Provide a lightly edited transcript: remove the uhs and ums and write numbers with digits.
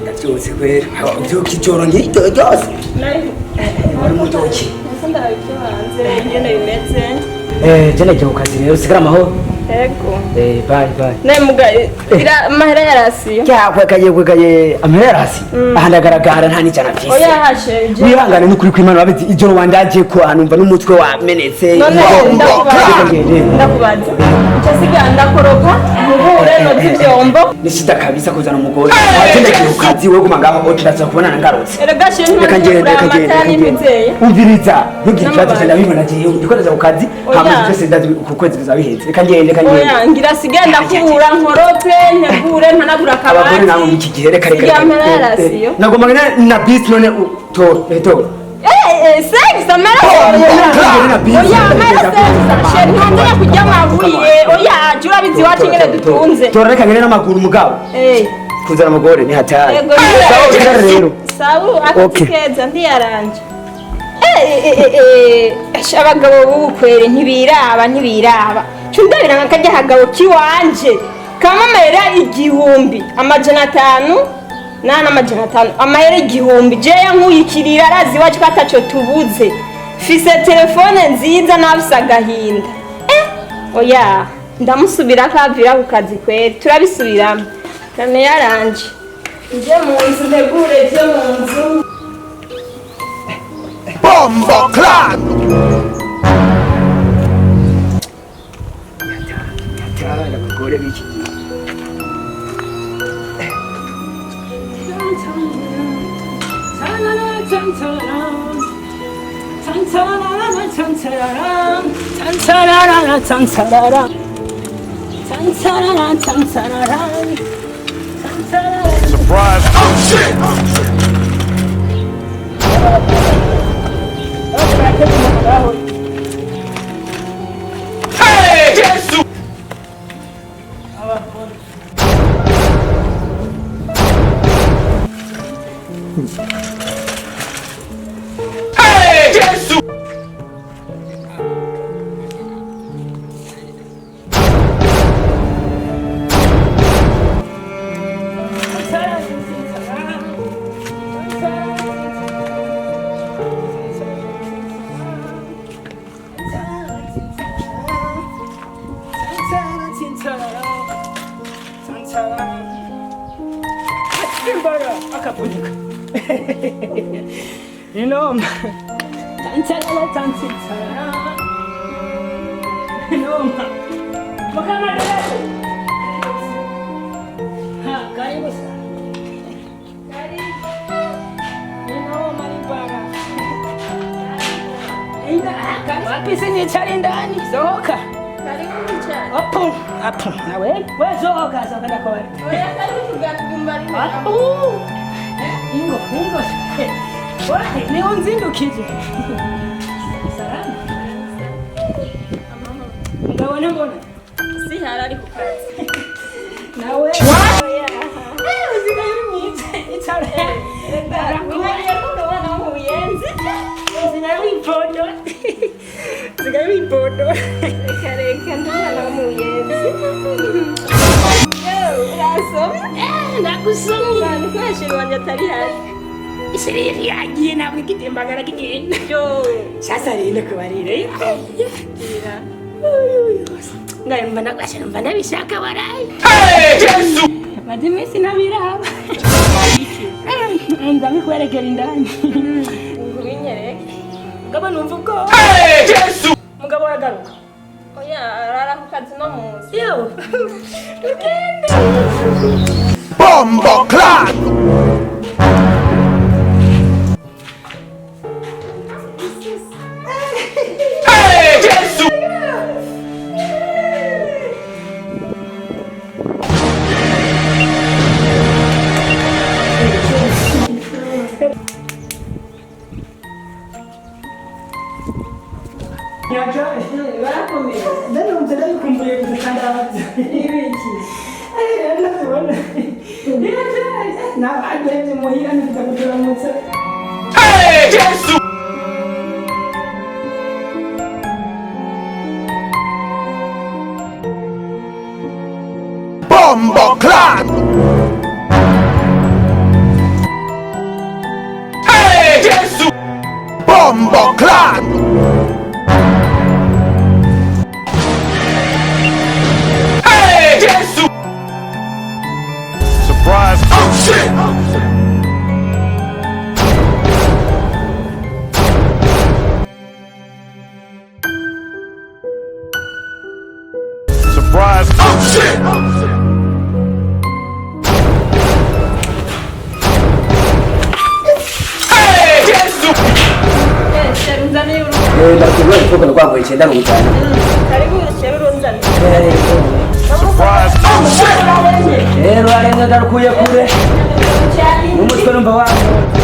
ndavyose kwera uvyuka ijoro nk'iryo ryose uri mutoki ndabyo hanze ingene bimeze je nagiye ku kazi rero usigara amahoro ego bye nemuga amahera yarasiyo kwekaye amahera yarasiyo aha ndagaragara nta n'ijana vyise oya hasheje wihangane n'ukuri kw'Imana wabizi ijoro wandaje ko numva n'umutwe wamenetse none ndakubaza cyasiga ndakoroga muhure no byombo ni shida kabisa kuzana umugore agenda ku kazi we guma ngaho otiraza kubonana ngarutse erega shintu umviriza ntugira ikibazo cyane abibona gihe ugikoreza ku kazi hamaze cyose ndazi ku kwezi bizabihetse reka ngende oya ngira sigenda kubura nkorope ntegure ntanagura kabati abagore nabo mu iki gihe reka nagomba ngene na beast none to sex amara oya amara sex sheri ntanzanya kujya amabuye oya jura bizi wacu ngene dutunze toreka ngene n'amaguru mugabo kuzana umugore ni hatari sawa rero sawa akikeza ndiyaranje abagabo b'ubukwere ntibiraba cundabira nkakajya hagabo kiwanje kamamera 1000 amajana 5 n'amajana 5 amahera 1000 je yankuyikirira arazi wacu kataco tubuze fise telefone nziza nafisa gahinda oya ndamusubira kavira ku kazi kwere turabisubiramo kane yaranje nje mu nzu ntegure je mu nzu Bombo Clan! Yatara kugore biki. Surprise! Oh shit! Hey, Jesus! Hey, Jesus! You know, neonzindukije salama ngabona mbona si harari ku kazi nawe uzigaye mwize itara ngumanye ko ndabona muyenzi zinabipodo zigabipodo reka ndabona muyenzi urasomye ndagusomye nkwashira wanje atari hari isiriri yagiye nabwo igitembagara kigenda sasa rero kubarire ngaye mba nagashira mba nabishaka barayi Jesus! madimisi nabiraba ndabikwerekera indani ngubinyereke ngabo numva ubwo Jesus! mugabo aragaruka oya arara ku kazi no munsi yo Bombo Clan! Hey, Jesus! barakomeye ndanumva ndabikumbuye gusandaza ibiki ndabibona nabagenze muhira nifite kuturamutsa Hey, Jesus! Bombo Clan! Surprise. Oh shit! Hey! Jesus! ndakubwira ko rwagoye cyenda mu cyane Surprise. Oh shit! rero arenga garukuye kure n'umutwe numva wangu